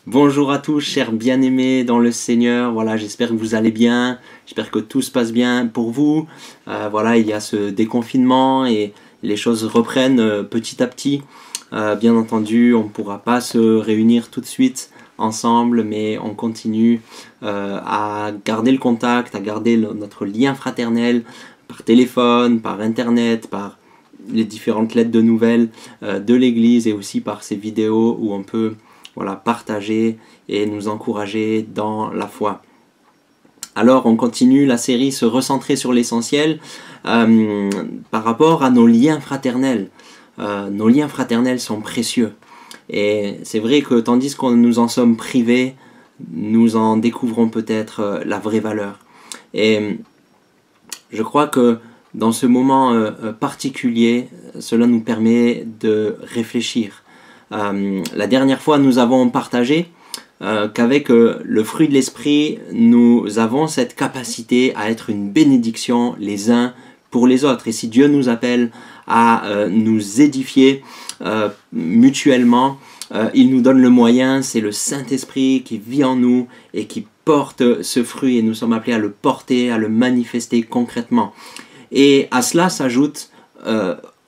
Bonjour à tous, chers bien-aimés dans le Seigneur. Voilà, j'espère que vous allez bien. J'espère que tout se passe bien pour vous. Voilà, il y a ce déconfinement et les choses reprennent petit à petit. Bien entendu, on ne pourra pas se réunir tout de suite ensemble, mais on continue à garder le contact, à garder notre lien fraternel par téléphone, par internet, par les différentes lettres de nouvelles de l'Église et aussi par ces vidéos où on peut partager et nous encourager dans la foi. Alors on continue la série Se recentrer sur l'essentiel par rapport à nos liens fraternels. Nos liens fraternels sont précieux. Et c'est vrai que tandis que nous en sommes privés, nous en découvrons peut-être la vraie valeur. Et je crois que dans ce moment particulier, cela nous permet de réfléchir. La dernière fois, nous avons partagé qu'avec le fruit de l'esprit, nous avons cette capacité à être une bénédiction les uns pour les autres. Et si Dieu nous appelle à nous édifier mutuellement, il nous donne le moyen, c'est le Saint-Esprit qui vit en nous et qui porte ce fruit et nous sommes appelés à le porter, à le manifester concrètement. Et à cela s'ajoute,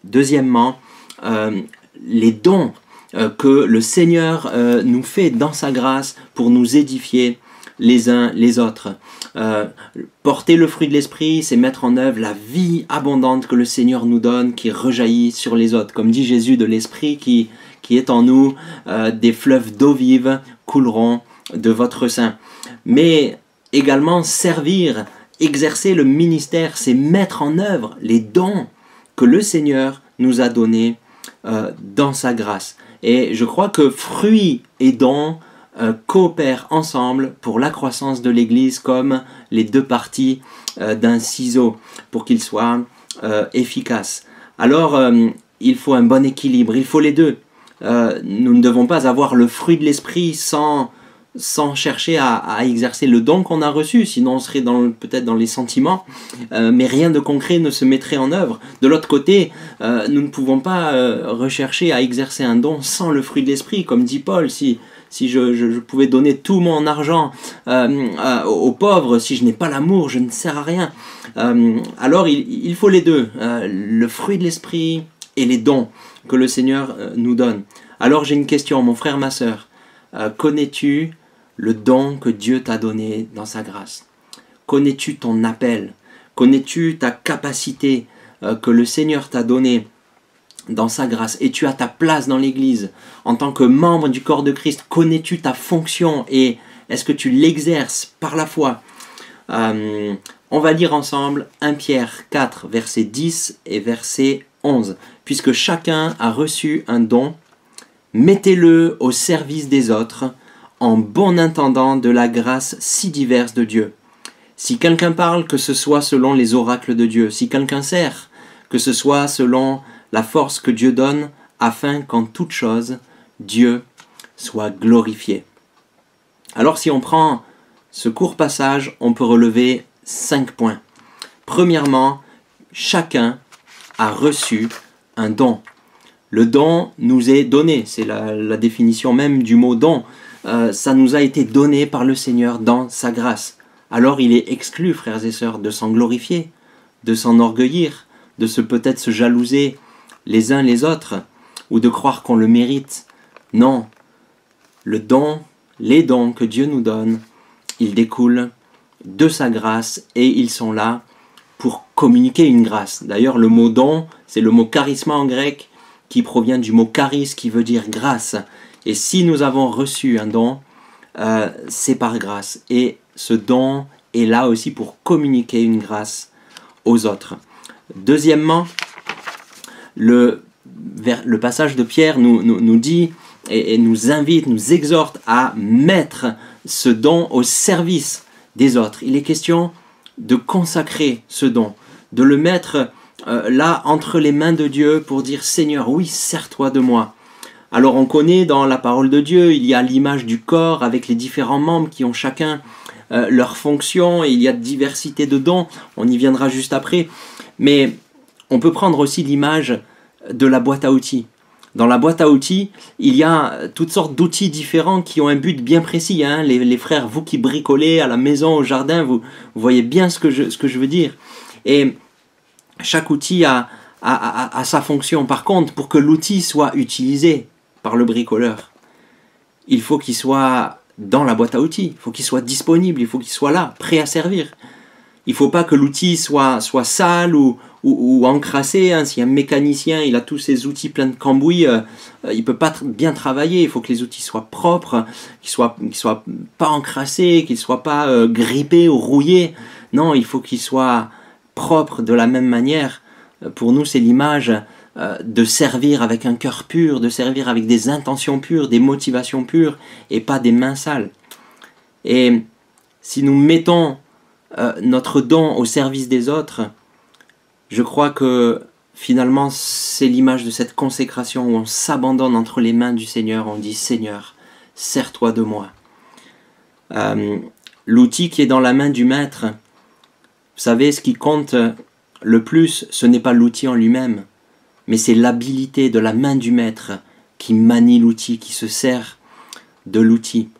deuxièmement, les dons que le Seigneur nous fait dans sa grâce pour nous édifier les uns les autres. Porter le fruit de l'esprit, c'est mettre en œuvre la vie abondante que le Seigneur nous donne, qui rejaillit sur les autres. Comme dit Jésus, de l'esprit qui est en nous, des fleuves d'eau vive couleront de votre sein. Mais également servir, exercer le ministère, c'est mettre en œuvre les dons que le Seigneur nous a donnés dans sa grâce. Et je crois que fruits et dons coopèrent ensemble pour la croissance de l'Église comme les deux parties d'un ciseau pour qu'il soit efficace. Alors, il faut un bon équilibre, il faut les deux. Nous ne devons pas avoir le fruit de l'esprit sans chercher à exercer le don qu'on a reçu, sinon on serait peut-être dans les sentiments, mais rien de concret ne se mettrait en œuvre. De l'autre côté, nous ne pouvons pas rechercher à exercer un don sans le fruit de l'esprit, comme dit Paul, si je pouvais donner tout mon argent aux pauvres, si je n'ai pas l'amour, je ne sers à rien. Alors il faut les deux, le fruit de l'esprit et les dons que le Seigneur nous donne. Alors j'ai une question, mon frère, ma sœur, connais-tu le don que Dieu t'a donné dans sa grâce? Connais-tu ton appel? Connais-tu ta capacité que le Seigneur t'a donnée dans sa grâce? Et tu as ta place dans l'Église en tant que membre du corps de Christ. Connais-tu ta fonction et est-ce que tu l'exerces par la foi? On va lire ensemble 1 Pierre 4, verset 10 et verset 11. Puisque chacun a reçu un don, mettez-le au service des autres, en bon intendant de la grâce si diverse de Dieu. Si quelqu'un parle, que ce soit selon les oracles de Dieu. Si quelqu'un sert, que ce soit selon la force que Dieu donne, afin qu'en toute chose, Dieu soit glorifié. Alors si on prend ce court passage, on peut relever 5 points. Premièrement, chacun a reçu un don. Le don nous est donné, c'est la définition même du mot don. Ça nous a été donné par le Seigneur dans sa grâce. Alors il est exclu, frères et sœurs, de s'en glorifier, de s'enorgueillir, de peut-être se jalouser les uns les autres, ou de croire qu'on le mérite. Non, le don, les dons que Dieu nous donne, ils découlent de sa grâce et ils sont là pour communiquer une grâce. D'ailleurs, le mot don, c'est le mot charisma en grec, qui provient du mot charis, qui veut dire grâce. Et si nous avons reçu un don, c'est par grâce. Et ce don est là aussi pour communiquer une grâce aux autres. Deuxièmement, le passage de Pierre nous dit et nous invite, nous exhorte à mettre ce don au service des autres. Il est question de consacrer ce don, de le mettre là entre les mains de Dieu pour dire Seigneur, oui, sers-toi de moi. Alors on connaît dans la parole de Dieu, il y a l'image du corps avec les différents membres qui ont chacun leur fonction et il y a diversité de dons, on y viendra juste après. Mais on peut prendre aussi l'image de la boîte à outils. Dans la boîte à outils, il y a toutes sortes d'outils différents qui ont un but bien précis. Hein. Les frères, vous qui bricolez à la maison, au jardin, vous voyez bien ce que je veux dire. Et chaque outil a sa fonction. Par contre, pour que l'outil soit utilisé par le bricoleur, il faut qu'il soit dans la boîte à outils, il faut qu'il soit disponible, il faut qu'il soit là, prêt à servir. Il ne faut pas que l'outil soit sale ou encrassé. Hein. Si un mécanicien il a tous ses outils pleins de cambouis, il ne peut pas bien travailler. Il faut que les outils soient propres, qu'ils soient pas encrassés, qu'ils ne soient pas grippés ou rouillés. Non, il faut qu'ils soient propres de la même manière. Pour nous, c'est l'image de servir avec un cœur pur, de servir avec des intentions pures, des motivations pures, et pas des mains sales. Et si nous mettons notre don au service des autres, je crois que finalement c'est l'image de cette consécration où on s'abandonne entre les mains du Seigneur, on dit Seigneur, sers-toi de moi. L'outil qui est dans la main du maître, vous savez, ce qui compte le plus, ce n'est pas l'outil en lui-même, mais c'est l'habilité de la main du maître qui manie l'outil, qui se sert de l'outil.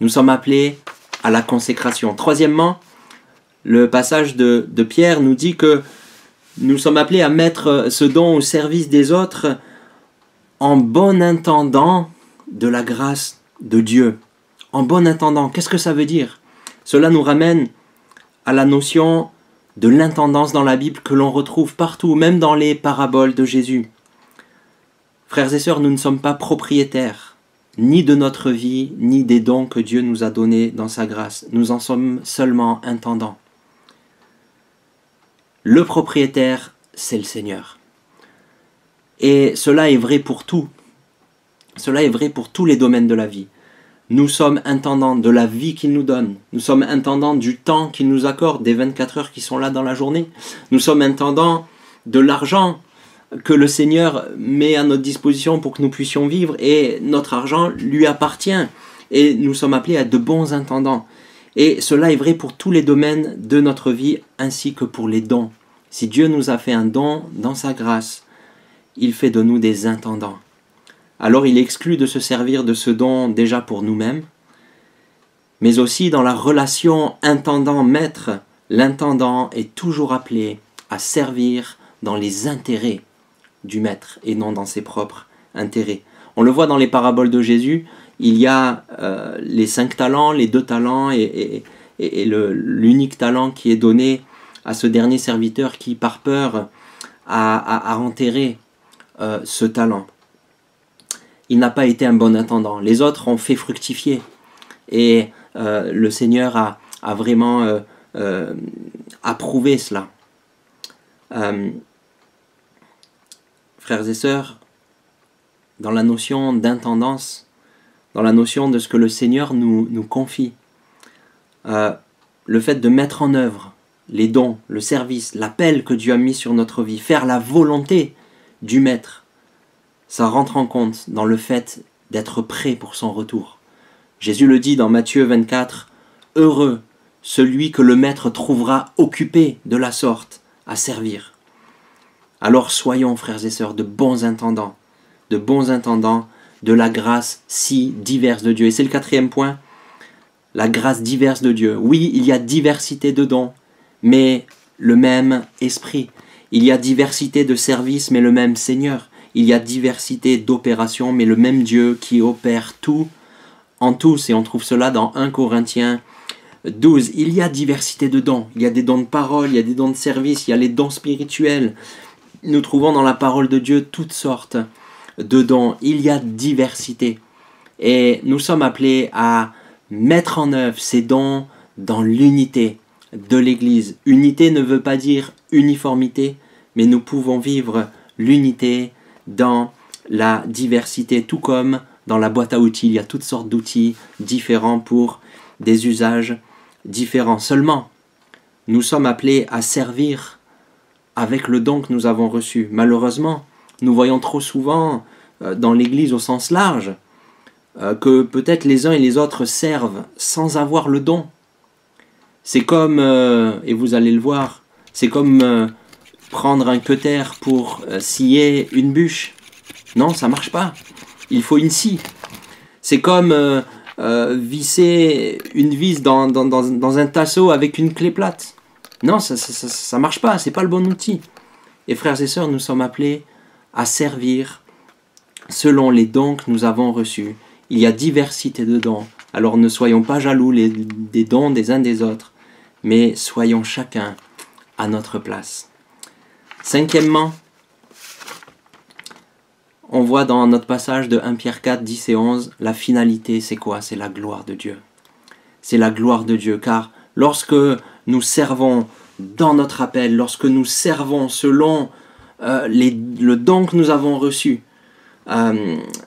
Nous sommes appelés à la consécration. Troisièmement, le passage de Pierre nous dit que nous sommes appelés à mettre ce don au service des autres en bon intendant de la grâce de Dieu. En bon intendant, qu'est-ce que ça veut dire? Cela nous ramène à la notion de l'intendance dans la Bible que l'on retrouve partout, même dans les paraboles de Jésus. Frères et sœurs, nous ne sommes pas propriétaires, ni de notre vie, ni des dons que Dieu nous a donnés dans sa grâce. Nous en sommes seulement intendants. Le propriétaire, c'est le Seigneur. Et cela est vrai pour tout. Cela est vrai pour tous les domaines de la vie. Nous sommes intendants de la vie qu'il nous donne. Nous sommes intendants du temps qu'il nous accorde, des 24 heures qui sont là dans la journée. Nous sommes intendants de l'argent que le Seigneur met à notre disposition pour que nous puissions vivre. Et notre argent lui appartient. Et nous sommes appelés à de bons intendants. Et cela est vrai pour tous les domaines de notre vie, ainsi que pour les dons. Si Dieu nous a fait un don dans sa grâce, il fait de nous des intendants. Alors il exclut de se servir de ce don déjà pour nous-mêmes, mais aussi dans la relation intendant-maître, l'intendant est toujours appelé à servir dans les intérêts du maître et non dans ses propres intérêts. On le voit dans les paraboles de Jésus, il y a les 5 talents, les 2 talents et l'unique talent qui est donné à ce dernier serviteur qui, par peur, a enterré ce talent. Il n'a pas été un bon intendant. Les autres ont fait fructifier. Et le Seigneur a vraiment approuvé cela. Frères et sœurs, dans la notion d'intendance, dans la notion de ce que le Seigneur nous confie, le fait de mettre en œuvre les dons, le service, l'appel que Dieu a mis sur notre vie, faire la volonté du Maître, ça rentre en compte dans le fait d'être prêt pour son retour. Jésus le dit dans Matthieu 24, « Heureux celui que le Maître trouvera occupé de la sorte à servir. » Alors soyons, frères et sœurs, de bons intendants de la grâce si diverse de Dieu. Et c'est le 4e point, la grâce diverse de Dieu. Oui, il y a diversité de dons, mais le même esprit. Il y a diversité de services, mais le même Seigneur. Il y a diversité d'opérations, mais le même Dieu qui opère tout en tous. Et on trouve cela dans 1 Corinthiens 12. Il y a diversité de dons. Il y a des dons de parole, il y a des dons de service, il y a les dons spirituels. Nous trouvons dans la parole de Dieu toutes sortes de dons. Il y a diversité. Et nous sommes appelés à mettre en œuvre ces dons dans l'unité de l'Église. Unité ne veut pas dire uniformité, mais nous pouvons vivre l'unité dans la diversité, tout comme dans la boîte à outils. Il y a toutes sortes d'outils différents pour des usages différents. Seulement, nous sommes appelés à servir avec le don que nous avons reçu. Malheureusement, nous voyons trop souvent dans l'Église au sens large que peut-être les uns et les autres servent sans avoir le don. C'est comme, et vous allez le voir, c'est comme prendre un cutter pour scier une bûche. Non, ça marche pas. Il faut une scie. C'est comme visser une vis dans un tasseau avec une clé plate. Non, ça marche pas, c'est pas le bon outil. Et frères et sœurs, nous sommes appelés à servir selon les dons que nous avons reçus. Il y a diversité de dons. Alors ne soyons pas jaloux des dons des uns des autres, mais soyons chacun à notre place. Cinquièmement, on voit dans notre passage de 1 Pierre 4, 10 et 11, la finalité, c'est quoi? C'est la gloire de Dieu. C'est la gloire de Dieu, car lorsque nous servons dans notre appel, lorsque nous servons selon le don que nous avons reçu,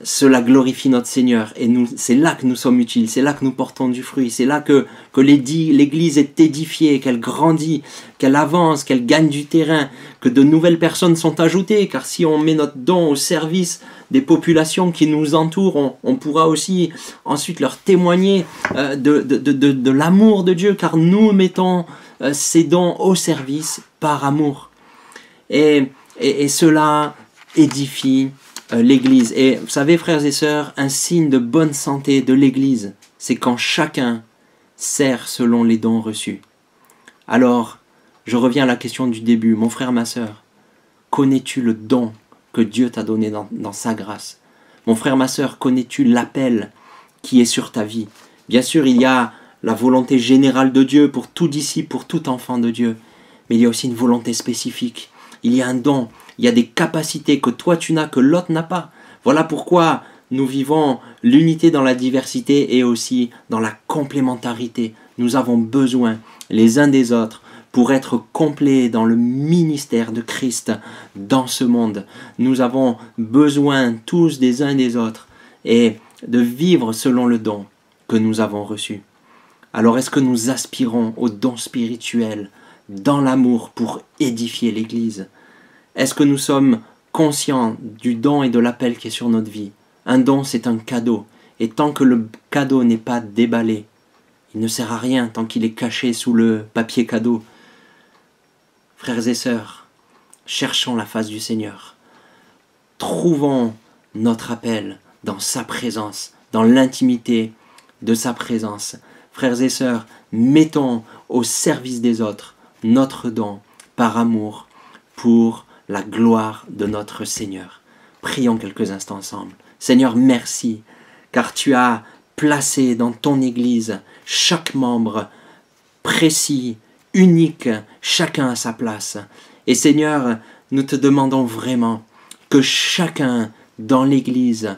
cela glorifie notre Seigneur. Et c'est là que nous sommes utiles, c'est là que nous portons du fruit, c'est là que l'Église est édifiée, qu'elle grandit, qu'elle avance, qu'elle gagne du terrain, que de nouvelles personnes sont ajoutées, car si on met notre don au service des populations qui nous entourent, on pourra aussi ensuite leur témoigner de l'amour de Dieu, car nous mettons ces dons au service par amour. Et cela édifie l'Église. Et vous savez, frères et sœurs, un signe de bonne santé de l'Église, c'est quand chacun sert selon les dons reçus. Alors, je reviens à la question du début. Mon frère, ma sœur, connais-tu le don que Dieu t'a donné dans sa grâce? Mon frère, ma sœur, connais-tu l'appel qui est sur ta vie? Bien sûr, il y a la volonté générale de Dieu pour tout disciple, pour tout enfant de Dieu, mais il y a aussi une volonté spécifique. Il y a un don, il y a des capacités que toi tu n'as, que l'autre n'a pas. Voilà pourquoi nous vivons l'unité dans la diversité et aussi dans la complémentarité. Nous avons besoin les uns des autres pour être complets dans le ministère de Christ dans ce monde. Nous avons besoin tous des uns des autres et de vivre selon le don que nous avons reçu. Alors est-ce que nous aspirons au don spirituel dans l'amour pour édifier l'Église? Est-ce que nous sommes conscients du don et de l'appel qui est sur notre vie? Un don, c'est un cadeau. Et tant que le cadeau n'est pas déballé, il ne sert à rien tant qu'il est caché sous le papier cadeau. Frères et sœurs, cherchons la face du Seigneur. Trouvons notre appel dans sa présence, dans l'intimité de sa présence. Frères et sœurs, mettons au service des autres notre don par amour pour la gloire de notre Seigneur. Prions quelques instants ensemble. Seigneur, merci, car tu as placé dans ton Église chaque membre précis, unique, chacun à sa place. Et Seigneur, nous te demandons vraiment que chacun dans l'Église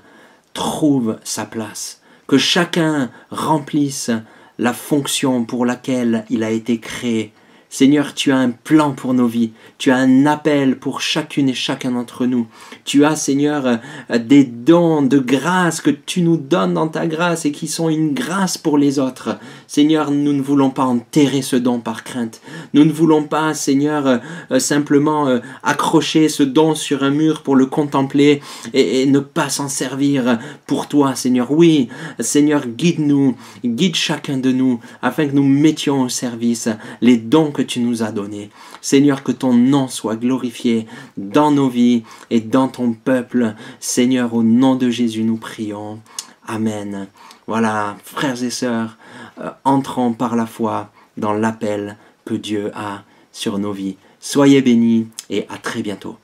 trouve sa place, que chacun remplisse la fonction pour laquelle il a été créé. Seigneur, tu as un plan pour nos vies, tu as un appel pour chacune et chacun d'entre nous. Tu as, Seigneur, des dons de grâce que tu nous donnes dans ta grâce et qui sont une grâce pour les autres. Seigneur, nous ne voulons pas enterrer ce don par crainte. Nous ne voulons pas, Seigneur, simplement accrocher ce don sur un mur pour le contempler et ne pas s'en servir pour toi, Seigneur. Oui, Seigneur, guide-nous, guide chacun de nous afin que nous mettions au service les dons que tu nous as donnés. Seigneur, que ton nom soit glorifié dans nos vies et dans ton peuple. Seigneur, au nom de Jésus, nous prions. Amen. Voilà, frères et sœurs, entrons par la foi dans l'appel que Dieu a sur nos vies. Soyez bénis et à très bientôt.